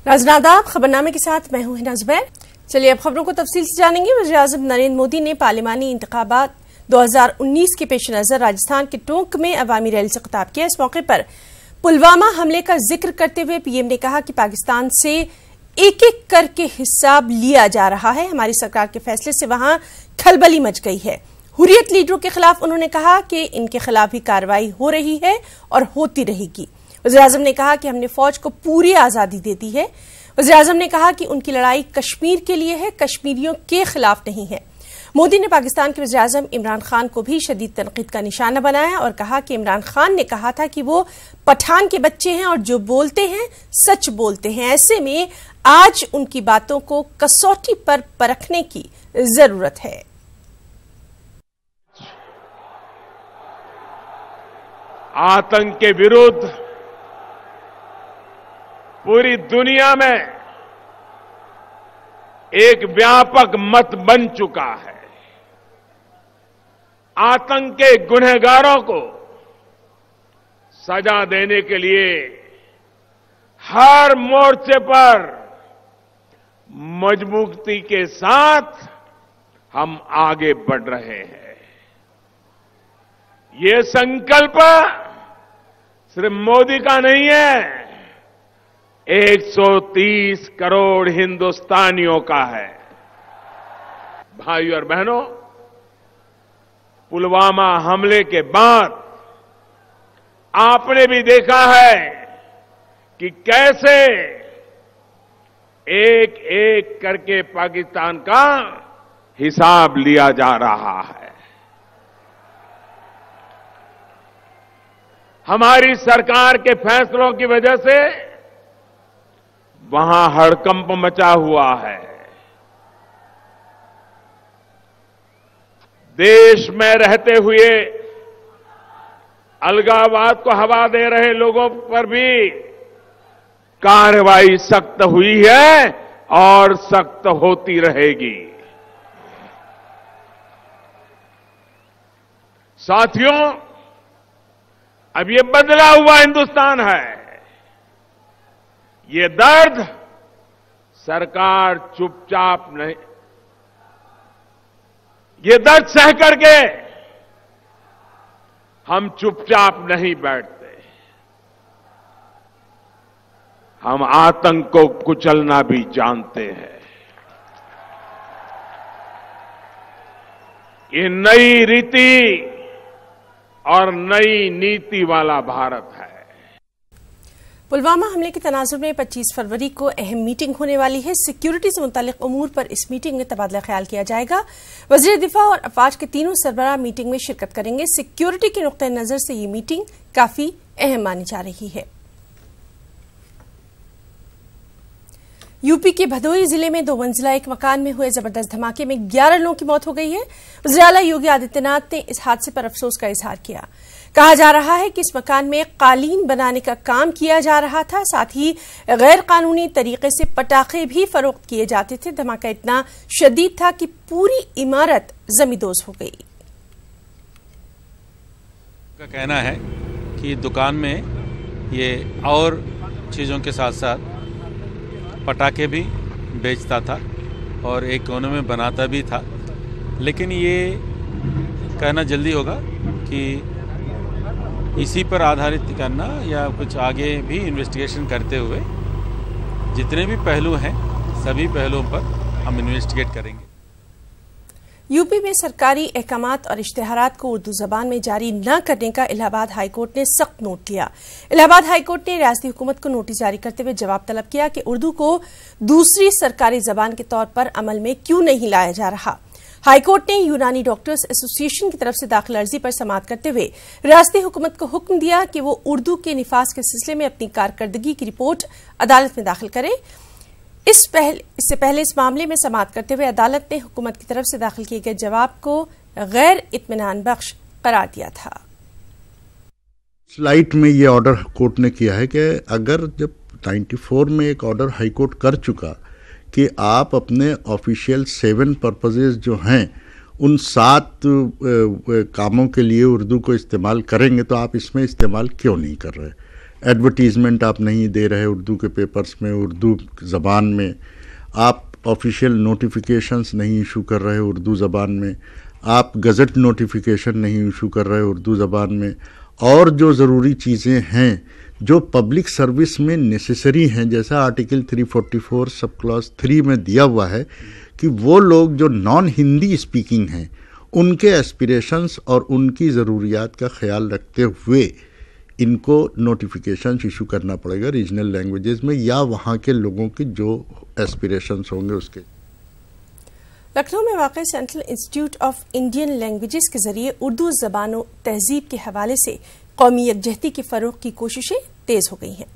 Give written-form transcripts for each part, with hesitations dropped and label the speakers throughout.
Speaker 1: राजनादाब खबरनामे के साथ मैं हूं हिना जुबैर। चलिए अब खबरों को तफसील से जानेंगे। वज़ीर-ए-आज़म नरेंद्र मोदी ने पार्लिमानी इंतखाबात 2019 के पेश नजर राजस्थान के टोंक में अवामी रैली से खिताब किया। इस मौके पर पुलवामा हमले का जिक्र करते हुए पीएम ने कहा कि पाकिस्तान से एक एक करके हिसाब लिया जा रहा है। हमारी सरकार के फैसले से वहां खलबली मच गई है। हुर्रियत लीडरों के खिलाफ उन्होंने कहा कि इनके खिलाफ भी कार्रवाई हो रही है और होती रहेगी। वज़ीर-ए-आज़म ने कहा कि हमने फौज को पूरी आजादी दे दी है। वज़ीर-ए-आज़म ने कहा कि उनकी लड़ाई कश्मीर के लिए है, कश्मीरियों के खिलाफ नहीं है। मोदी ने पाकिस्तान के वज़ीर-ए-आज़म इमरान खान को भी शदीद तनकीद का निशाना बनाया और कहा कि इमरान खान ने कहा था कि वो पठान के बच्चे हैं और जो बोलते हैं सच बोलते हैं। ऐसे में आज उनकी बातों को कसौटी पर परखने की जरूरत है।
Speaker 2: आतंक के विरुद्ध पूरी दुनिया में एक व्यापक मत बन चुका है। आतंक के गुनहगारों को सजा देने के लिए हर मोर्चे पर मजबूती के साथ हम आगे बढ़ रहे हैं। ये संकल्प सिर्फ मोदी का नहीं है, 130 करोड़ हिंदुस्तानियों का है। भाइयों और बहनों, पुलवामा हमले के बाद आपने भी देखा है कि कैसे एक एक करके पाकिस्तान का हिसाब लिया जा रहा है। हमारी सरकार के फैसलों की वजह से वहां हड़कंप मचा हुआ है। देश में रहते हुए अलगाववाद को हवा दे रहे लोगों पर भी कार्रवाई सख्त हुई है और सख्त होती रहेगी। साथियों, अब ये बदला हुआ हिंदुस्तान है। ये दर्द सरकार चुपचाप नहीं, ये दर्द सह करके हम चुपचाप नहीं बैठते। हम आतंक को कुचलना भी जानते हैं। ये नई रीति और नई नीति वाला भारत है।
Speaker 1: पुलवामा हमले के तनाजुर में 25 फरवरी को अहम मीटिंग होने वाली है। सिक्योरिटी से मुतालिक उमूर पर इस मीटिंग में तबादला ख्याल किया जाएगा। वज़ीर दिफा और अफवाज के तीनों सरबराह मीटिंग में शिरकत करेंगे। सिक्योरिटी के नुक्ते नजर से ये मीटिंग काफी अहम मानी जा रही है। यूपी के भदोही जिले में 2 मंजिला एक मकान में हुए जबरदस्त धमाके में 11 लोगों की मौत हो गई है। वज़ीर आला योगी आदित्यनाथ ने इस हादसे पर अफसोस का इजहार किया। कहा जा रहा है कि इस मकान में कालीन बनाने का काम किया जा रहा था, साथ ही गैर कानूनी तरीके से पटाखे भी फरोख्त किए जाते थे। धमाका इतना शदीद था कि पूरी इमारत जमींदोज हो गई।
Speaker 3: का कहना है कि दुकान में ये और चीज़ों के साथ साथ पटाखे भी बेचता था और एक कोने में बनाता भी था। लेकिन ये कहना जल्दी होगा कि इसी पर आधारित करना या कुछ आगे भी इन्वेस्टिगेशन करते हुए जितने भी पहलू हैं सभी पहलुओं पर हम इन्वेस्टिगेट करेंगे।
Speaker 1: यूपी में सरकारी अहकामात और इश्तिहारात को उर्दू जबान में जारी न करने का इलाहाबाद हाईकोर्ट ने सख्त नोट लिया। इलाहाबाद हाईकोर्ट ने रियासती हुकूमत को नोटिस जारी करते हुए जवाब तलब किया कि उर्दू को दूसरी सरकारी जबान के तौर पर अमल में क्यों नहीं लाया जा रहा। हाईकोर्ट ने यूनानी डॉक्टर्स एसोसिएशन की तरफ से दाखिल अर्जी पर समाअत करते हुए रियासती हुकूमत को हुक्म दिया कि वो उर्दू के निफाज के सिलसिले में अपनी कारकर्दगी की रिपोर्ट अदालत में दाखिल करे। इससे पहले इस मामले में समाअत करते हुए अदालत ने हुकूमत की तरफ से दाखिल किए गए जवाब को गैर इत्मीनान बख्श करार दिया था।
Speaker 4: स्लाइड में ये ऑर्डर कोर्ट ने किया है कि अगर जब 94 में एक ऑर्डर हाईकोर्ट कर चुका कि आप अपने ऑफिशियल 7 पर्पजेज जो हैं उन 7 कामों के लिए उर्दू को इस्तेमाल करेंगे, तो आप इसमें इस्तेमाल क्यों नहीं कर रहे। एडवर्टीज़मेंट आप नहीं दे रहे उर्दू के पेपर्स में उर्दू ज़बान में, आप ऑफिशियल नोटिफिकेशंस नहीं इशू कर रहे उर्दू ज़बान में, आप गज़ट नोटिफिकेशन नहीं इशू कर रहे उर्दू ज़बान में, और जो ज़रूरी चीज़ें हैं जो पब्लिक सर्विस में नेसेसरी हैं, जैसा आर्टिकल 344 सब क्लॉज 3 में दिया हुआ है कि वो लोग जो नॉन हिंदी स्पीकिंग हैं उनके एस्पिरेशंस और उनकी ज़रूरियात का ख्याल रखते हुए इनको नोटिफिकेशन इशू करना पड़ेगा रीजनल लैंग्वेजेस में, या वहाँ के लोगों की जो एस्पिरेशंस होंगे उसके।
Speaker 1: लखनऊ में वाक़ central institute of Indian languages के जरिए उर्दू ज़बान तहजीब के हवाले से कौमी यकजहती के फ़रोग़ की कोशिशें तेज़ हो गई हैं।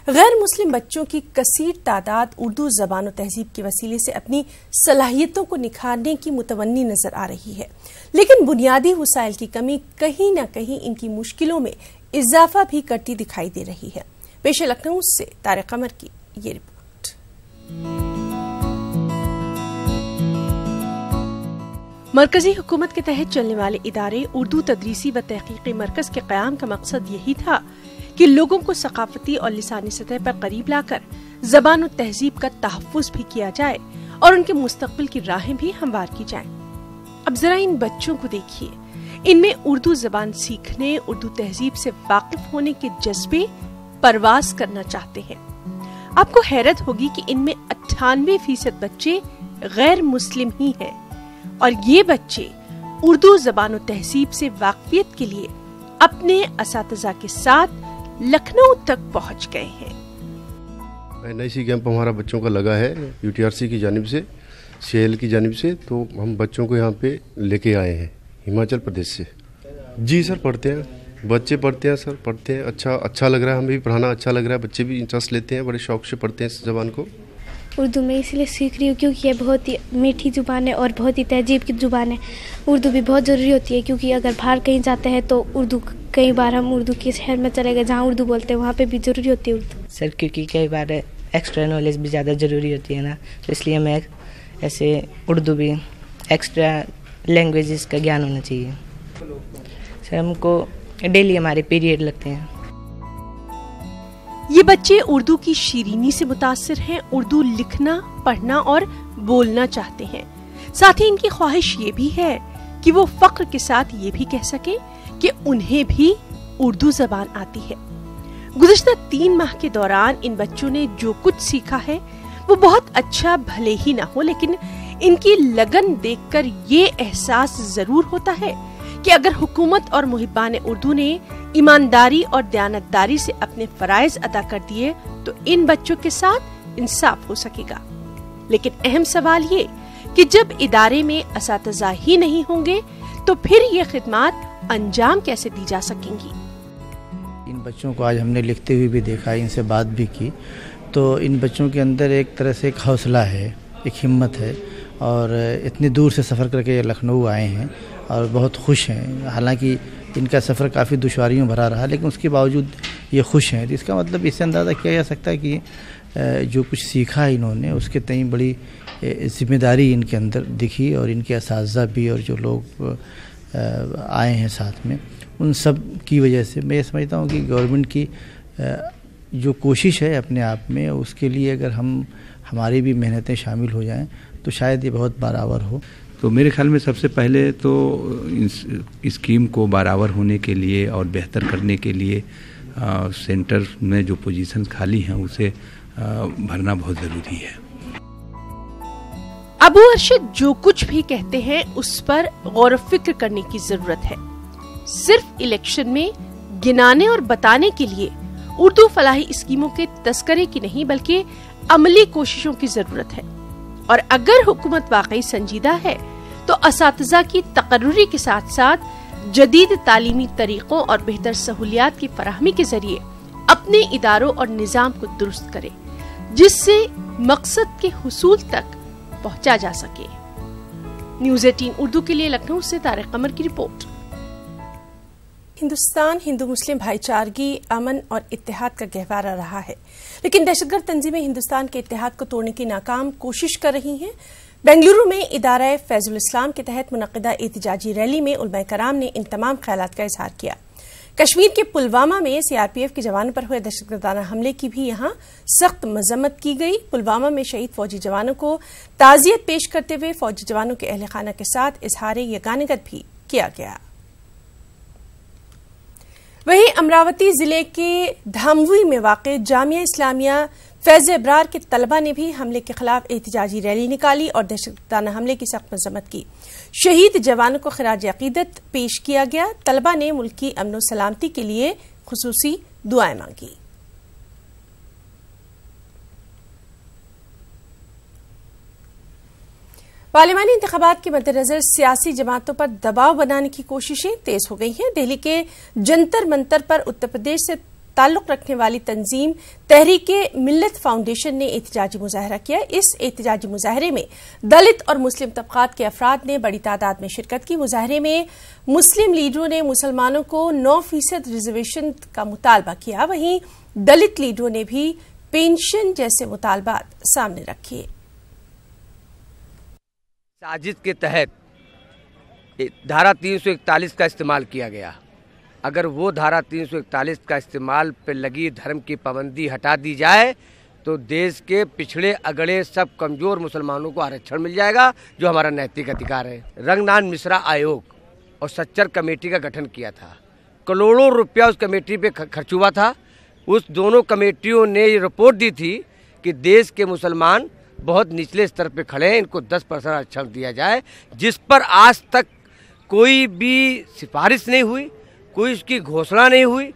Speaker 1: गैर मुस्लिम बच्चों की कसीर तादाद उर्दू ज़बान तहजीब के वसीले से अपनी सलाहियतों को निखारने की मुतवन्नी नज़र आ रही है, लेकिन बुनियादी वसाइल की कमी कहीं न कहीं इनकी मुश्किलों में इजाफा भी करती दिखाई दे रही है। पेश है लखनऊ से तारिक कमर की ये रिपोर्ट। मरकजी हुकूमत के तहत चलने वाले इदारे उर्दू तदरीसी व तहकीकी मरकज के क़याम का मकसद यही था कि लोगों को सकाफती और लिसानी सतह पर करीब लाकर ज़बान और तहजीब का तहफ़्फ़ुज़ भी किया जाए और उनके मुस्तक़बिल की राहें भी हमवार की जाएं। अब जरा इन बच्चों को देखिए, इनमें उर्दू ज़बान सीखने, उर्दू तहजीब से वाकिफ होने के जज्बे परवास करना चाहते हैं। आपको हैरत होगी कि इनमें 98% बच्चे गैर मुस्लिम ही हैं और ये बच्चे उर्दू ज़बान और तहजीब से वाकफियत के लिए अपने असातिज़ा के साथ लखनऊ तक पहुंच गए हैं।
Speaker 5: NIC कैंप हमारा बच्चों का लगा है UTRC की जानिब से, CL की जानिब से, तो हम बच्चों को यहाँ पे लेके आए हैं हिमाचल प्रदेश से। जी सर, पढ़ते हैं, बच्चे पढ़ते हैं सर, पढ़ते हैं, अच्छा लग रहा है, हमें भी पढ़ाना अच्छा लग रहा है, बच्चे भी इंटरेस्ट लेते हैं, बड़े शौक से पढ़ते हैं इस ज़बान को।
Speaker 6: उर्दू में इसलिए सीख रही हूँ क्योंकि ये बहुत ही मीठी ज़ुबान है और बहुत ही तहजीब की ज़ुबान है। उर्दू भी बहुत ज़रूरी होती है क्योंकि अगर बाहर कहीं जाते हैं तो उर्दू, कई बार हम उर्दू के शहर में चले गए जहाँ उर्दू बोलते हैं, वहाँ पे भी ज़रूरी होती है उर्दू।
Speaker 7: सर क्योंकि कई बार एक्स्ट्रा नॉलेज भी ज़्यादा ज़रूरी होती है ना, तो इसलिए मैं ऐसे उर्दू भी एक्स्ट्रा लैंग्वेजेस का ज्ञान होना चाहिए। सर हमको डेली हमारे पीरियड लगते हैं।
Speaker 1: ये बच्चे उर्दू की शीरीनी से मुतासिर हैं, उर्दू लिखना, पढ़ना और बोलना चाहते हैं। साथ ही इनकी ख्वाहिश ये भी है कि वो फख्र के साथ ये भी कह सके कि उन्हें भी उर्दू ज़बान आती है। गुज़िश्ता 3 माह के दौरान इन बच्चों ने जो कुछ सीखा है वो बहुत अच्छा भले ही ना हो, लेकिन इनकी लगन देखकर ये एहसास जरूर होता है कि अगर हुकूमत और मुहिब्बान उर्दू ने ईमानदारी और दयानतदारी से अपने फराइज अदा कर दिए तो इन बच्चों के साथ इंसाफ हो सकेगा। लेकिन अहम सवाल ये कि जब इदारे में असातिज़ा ही नहीं होंगे तो फिर ये खिदमात अंजाम कैसे दी जा सकेंगी।
Speaker 8: इन बच्चों को आज हमने लिखते हुए भी देखा, इनसे बात भी की, तो इन बच्चों के अंदर एक तरह से एक हौसला है, एक हिम्मत है और इतनी दूर से सफ़र करके लखनऊ आए हैं और बहुत खुश हैं। हालांकि इनका सफ़र काफ़ी दुश्वारियों भरा रहा लेकिन उसके बावजूद ये खुश हैं। तो इसका मतलब इससे अंदाज़ा किया जा सकता है कि जो कुछ सीखा इन्होंने उसके तई बड़ी जिम्मेदारी इनके अंदर दिखी और इनके असातिज़ा भी और जो लोग आए हैं साथ में, उन सब की वजह से मैं समझता हूँ कि गवर्नमेंट की जो कोशिश है अपने आप में, उसके लिए अगर हमारी भी मेहनतें शामिल हो जाएं तो शायद ये बहुत बराबर हो।
Speaker 9: तो मेरे ख्याल में सबसे पहले तो इस स्कीम को बराबर होने के लिए और बेहतर करने के लिए सेंटर में जो पोजीशंस खाली हैं उसे भरना बहुत ज़रूरी है।
Speaker 1: अबू अरशद जो कुछ भी कहते हैं उस पर गौर फिक्र करने की जरूरत है। सिर्फ इलेक्शन में गिनाने और बताने के लिए उर्दू फलाही स्कीमों के तस्करे की नहीं बल्कि अमली कोशिशों की जरूरत है। और अगर हुकूमत वाकई संजीदा है तो असातिज़ा की तकर्रुरी के साथ साथ जदीद तालीमी तरीकों और बेहतर सहूलियात की फराहमी के जरिए अपने इदारों और निज़ाम को दुरुस्त करे जिससे मकसद के हुसूल तक पहुंचा जा सके। न्यूज़ 18 उर्दू के लिए लखनऊ से तारिक कमर की रिपोर्ट। हिंदुस्तान हिंदू मुस्लिम भाईचारगी, अमन और इत्तेहाद का गहवारा रहा है, लेकिन दहशतगर्द तंजीमें हिंदुस्तान के इत्तेहाद को तोड़ने की नाकाम कोशिश कर रही हैं। बेंगलुरु में इदारा फैजुल इस्लाम के तहत मुनक़िदा एहतिजाजी रैली में उलमा कराम ने इन तमाम ख्यालात का इजहार किया। कश्मीर के पुलवामा में सीआरपीएफ के जवानों पर हुए दहशतगर्दाना हमले की भी यहां सख्त मजम्मत की गई। पुलवामा में शहीद फौजी जवानों को ताजियत पेश करते हुए फौजी जवानों के अहल खाना के साथ इजहार यगानगत भी किया गया। वहीं अमरावती जिले के धामवी में वाक़ जामिया इस्लामिया फैज़ अबरार के तलबा ने भी हमले के खिलाफ एहतजाजी रैली निकाली और दहशतगर्दाना हमले की सख्त मजम्मत की। शहीद जवानों को खिराज अकीदत पेश किया गया। तलबा ने मुल्क की अमन सलामती के लिए खुसूसी दुआएं मांगी। पार्लिमानी इंतखाबात के मद्देनजर सियासी जमातों पर दबाव बनाने की कोशिशें तेज हो गई हैं। दिल्ली के जंतर मंतर पर उत्तर प्रदेश से ताल्लुक रखने वाली तंजीम तहरीके मिल्लत फाउंडेशन ने एहतजाजी मुजाहरा किया। इस एहतजाजी मुजाहरे में दलित और मुस्लिम तबकात के अफराद ने बड़ी तादाद में शिरकत की। मुजाहरे में मुस्लिम लीडरों ने मुसलमानों को 9% रिजर्वेशन का मुतालबा किया। वहीं दलित लीडरों ने भी पेंशन जैसे मुतालबात सामने रखे।
Speaker 10: साजिश के तहत धारा 341 का इस्तेमाल किया गया। अगर वो धारा 341 का इस्तेमाल पर लगी धर्म की पाबंदी हटा दी जाए तो देश के पिछड़े अगड़े सब कमज़ोर मुसलमानों को आरक्षण मिल जाएगा, जो हमारा नैतिक अधिकार है। रंगनाथ मिश्रा आयोग और सच्चर कमेटी का गठन किया था। करोड़ों रुपया उस कमेटी पे खर्च हुआ था। उस दोनों कमेटियों ने ये रिपोर्ट दी थी कि देश के मुसलमान बहुत निचले स्तर पे खड़े हैं, इनको 10% आरक्षण दिया जाए, जिस पर आज तक कोई भी सिफारिश नहीं हुई, कोई उसकी घोषणा नहीं हुई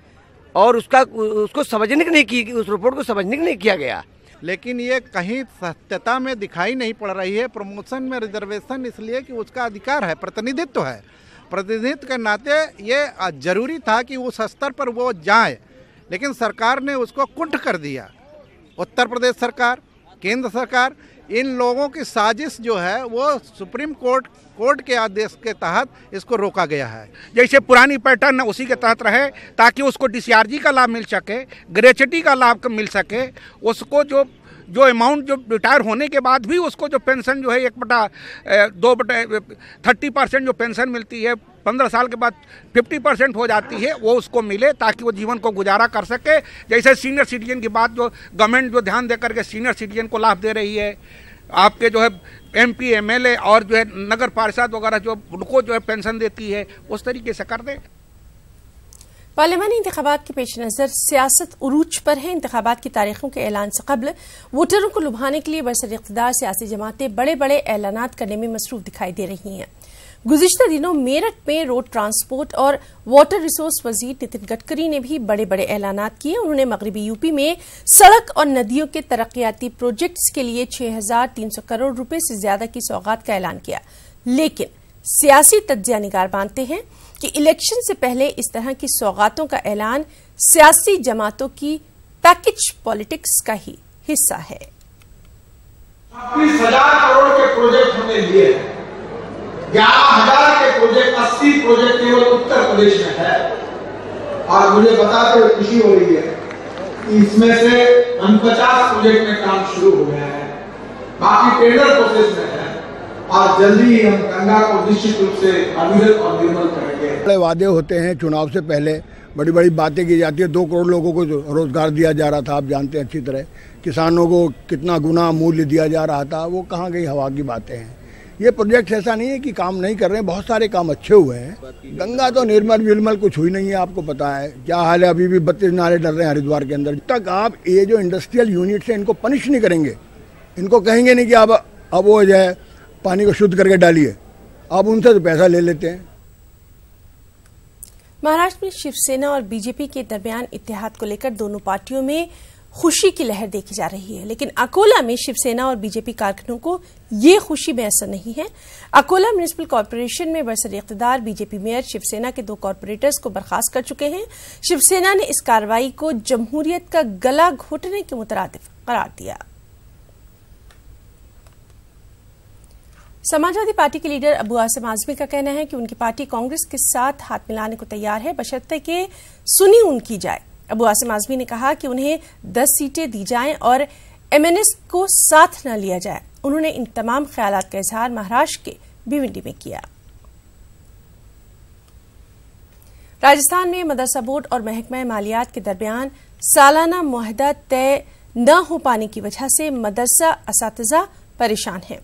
Speaker 10: और उसको समझने की नहीं की, उस रिपोर्ट को समझने की नहीं किया गया।
Speaker 11: लेकिन ये कहीं सत्यता में दिखाई नहीं पड़ रही है। प्रमोशन में रिजर्वेशन इसलिए कि उसका अधिकार है, प्रतिनिधित्व है। प्रतिनिधित्व के नाते ये जरूरी था कि उस स्तर पर वो जाए, लेकिन सरकार ने उसको कुंठ कर दिया। उत्तर प्रदेश सरकार, केंद्र सरकार, इन लोगों की साजिश जो है वो सुप्रीम कोर्ट के आदेश के तहत इसको रोका गया है।
Speaker 12: जैसे पुरानी पैटर्न उसी के तहत रहे ताकि उसको डिस्चार्जी का लाभ मिल सके, ग्रेच्युटी का लाभ मिल सके, उसको जो अमाउंट जो रिटायर होने के बाद भी उसको जो पेंशन जो है 1/2/30% जो पेंशन मिलती है, 15 साल के बाद 50% हो जाती है, वो उसको मिले ताकि वो जीवन को गुजारा कर सके। जैसे सीनियर सिटीजन की बात जो गवर्नमेंट जो ध्यान दे करके सीनियर सिटीजन को लाभ दे रही है, आपके जो है MP MLA और जो है नगर पार्षद वगैरह जो उनको जो है पेंशन देती है, उस तरीके से कर दे।
Speaker 1: पार्लिमानी इंतखाबात के पेश नज़र सियासत उरूज पर है। इंतखाबात की तारीखों के ऐलान से कबल वोटरों को लुभाने के लिए बरसर इक़्तिदार सियासी जमातें बड़े बड़े ऐलानात करने में मसरूफ दिखाई दे रही हैं। गुज़िश्ता दिनों मेरठ में रोड ट्रांसपोर्ट और वाटर रिसोर्स वजीर नितिन गडकरी ने भी बड़े बड़े ऐलानात किए। उन्होंने मगरबी यूपी में सड़क और नदियों के तरक्याती प्रोजेक्ट्स के लिए 6,300 करोड़ रुपए से ज्यादा की सौगात का ऐलान किया। लेकिन सियासी तज्जिया निगार मानते हैं कि इलेक्शन से पहले इस तरह की सौगातों का ऐलान सियासी जमातों की पैकेज पॉलिटिक्स का ही हिस्सा है।
Speaker 13: 20,000 करोड़ के प्रोजेक्ट हमने लिए हैं। 11,000 के प्रोजेक्ट, 80 प्रोजेक्ट केवल उत्तर प्रदेश में है। और मुझे बताते हुए खुशी हो रही है कि इसमें से 49 प्रोजेक्ट में काम शुरू हो गया है, बाकी टेंडर प्रोसेस में है और जल्दी ही हम गंगा को निश्चित रूप से अविरत और निर्मल करेंगे।
Speaker 14: बड़े वादे होते हैं, चुनाव से पहले बड़ी बड़ी बातें की जाती है। 2 करोड़ लोगों को रोजगार दिया जा रहा था, आप जानते हैं अच्छी तरह। किसानों को कितना गुना मूल्य दिया जा रहा था, वो कहाँ गई हवा की बातें हैं। ये प्रोजेक्ट ऐसा नहीं है कि काम नहीं कर रहे हैं, बहुत सारे काम अच्छे हुए हैं। गंगा तो निर्मल विलमल कुछ हुई नहीं है, आपको पता है क्या हाल है। अभी भी 32 नाले डल रहे हैं हरिद्वार के अंदर। तक आप ये जो इंडस्ट्रियल यूनिट है इनको पनिश नहीं करेंगे, इनको कहेंगे नहीं कि अब वो जो है पानी को शुद्ध करके डालिए, अब उनसे तो पैसा ले लेते हैं।
Speaker 1: महाराष्ट्र में शिवसेना और बीजेपी के दरमियान इत्तेहाद को लेकर दोनों पार्टियों में खुशी की लहर देखी जा रही है, लेकिन अकोला में शिवसेना और बीजेपी कारकुनों को ये खुशी मैसर नहीं है। अकोला म्युनिसिपल कॉर्पोरेशन में बरसर इक़्तिदार बीजेपी मेयर शिवसेना के 2 कॉर्पोरेटर्स को बर्खास्त कर चुके हैं। शिवसेना ने इस कार्रवाई को जमहूरियत का गला घोटने के मुतरादिफ करार दिया। समाजवादी पार्टी के लीडर अबू आसिम आजमी का कहना है कि उनकी पार्टी कांग्रेस के साथ हाथ मिलाने को तैयार है, बशर्ते कि सुनी उनकी जाए। अबू आसिम आजमी ने कहा कि उन्हें 10 सीटें दी जाएं और MNS को साथ न लिया जाए। उन्होंने इन तमाम ख्यालात का इजहार महाराष्ट्र के भिवंडी में किया। राजस्थान में मदरसा बोर्ड और महकमा मालियात के दरमियान सालाना मुआहदा तय न हो पाने की वजह से मदरसा असातिज़ा परेशान हैं।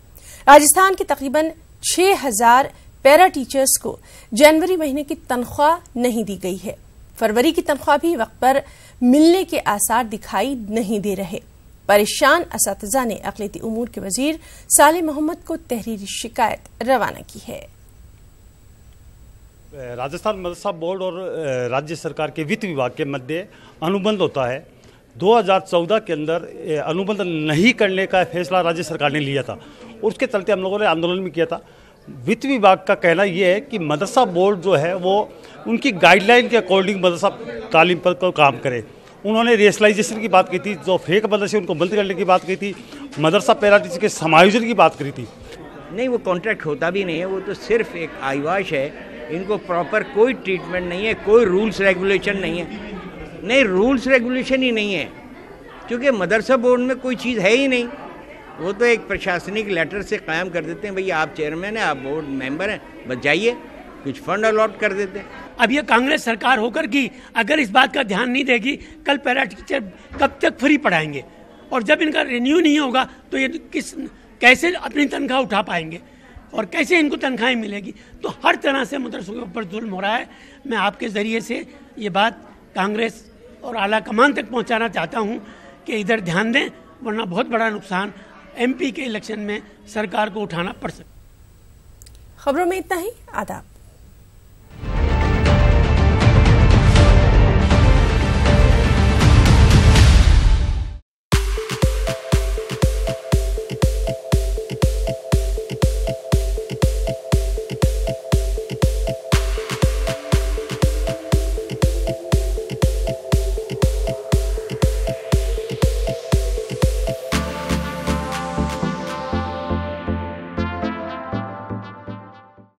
Speaker 1: राजस्थान के तकरीबन 6000 पैरा टीचर्स को जनवरी महीने की तनख्वाह नहीं दी गई है। फरवरी की तनख्वाह भी वक्त पर मिलने के आसार दिखाई नहीं दे रहे। परेशान असातिज़ा ने अक़लियती उमूर के वजीर साले मोहम्मद को तहरीरी शिकायत रवाना की है।
Speaker 15: राजस्थान मदरसा बोर्ड और राज्य सरकार के वित्त विभाग के मध्य अनुबंध होता है। 2014 के अंदर अनुबंध नहीं करने का फैसला राज्य सरकार ने लिया था और उसके चलते हम लोगों ने आंदोलन भी किया था। वित्त विभाग का कहना यह है कि मदरसा बोर्ड जो है वो उनकी गाइडलाइन के अकॉर्डिंग मदरसा तालीम पर काम करे। उन्होंने रेशनलाइजेशन की बात की थी, जो फेक मदरसे उनको बंद करने की बात की थी, मदरसा पैरा टीचर के समायोजन की बात करी थी।
Speaker 16: नहीं, वो कॉन्ट्रैक्ट होता भी नहीं है, वो तो सिर्फ एक आईवाश है। इनको प्रॉपर कोई ट्रीटमेंट नहीं है, कोई रूल्स रेगुलेशन नहीं है। नहीं, रूल्स रेगुलेशन ही नहीं है, क्योंकि मदरसा बोर्ड में कोई चीज़ है ही नहीं। वो तो एक प्रशासनिक लेटर से कायम कर देते हैं, भैया आप चेयरमैन हैं, आप बोर्ड मेंबर हैं, बस जाइए, कुछ फंड अलॉट कर देते हैं।
Speaker 17: अब ये कांग्रेस सरकार होकर की अगर इस बात का ध्यान नहीं देगी, कल पैरा टीचर कब तक फ्री पढ़ाएंगे? और जब इनका रिन्यू नहीं होगा तो ये कैसे अपनी तनख्वाह उठा पाएंगे और कैसे इनको तनख्वाहें मिलेगी? तो हर तरह से मदरसों के ऊपर जुल्म हो रहा है। मैं आपके ज़रिए से ये बात कांग्रेस और आला कमान तक पहुंचाना चाहता हूं कि इधर ध्यान दें, वरना बहुत बड़ा नुकसान एमपी के इलेक्शन में सरकार को उठाना पड़ सकता है।
Speaker 1: खबरों में इतना ही। आदाब।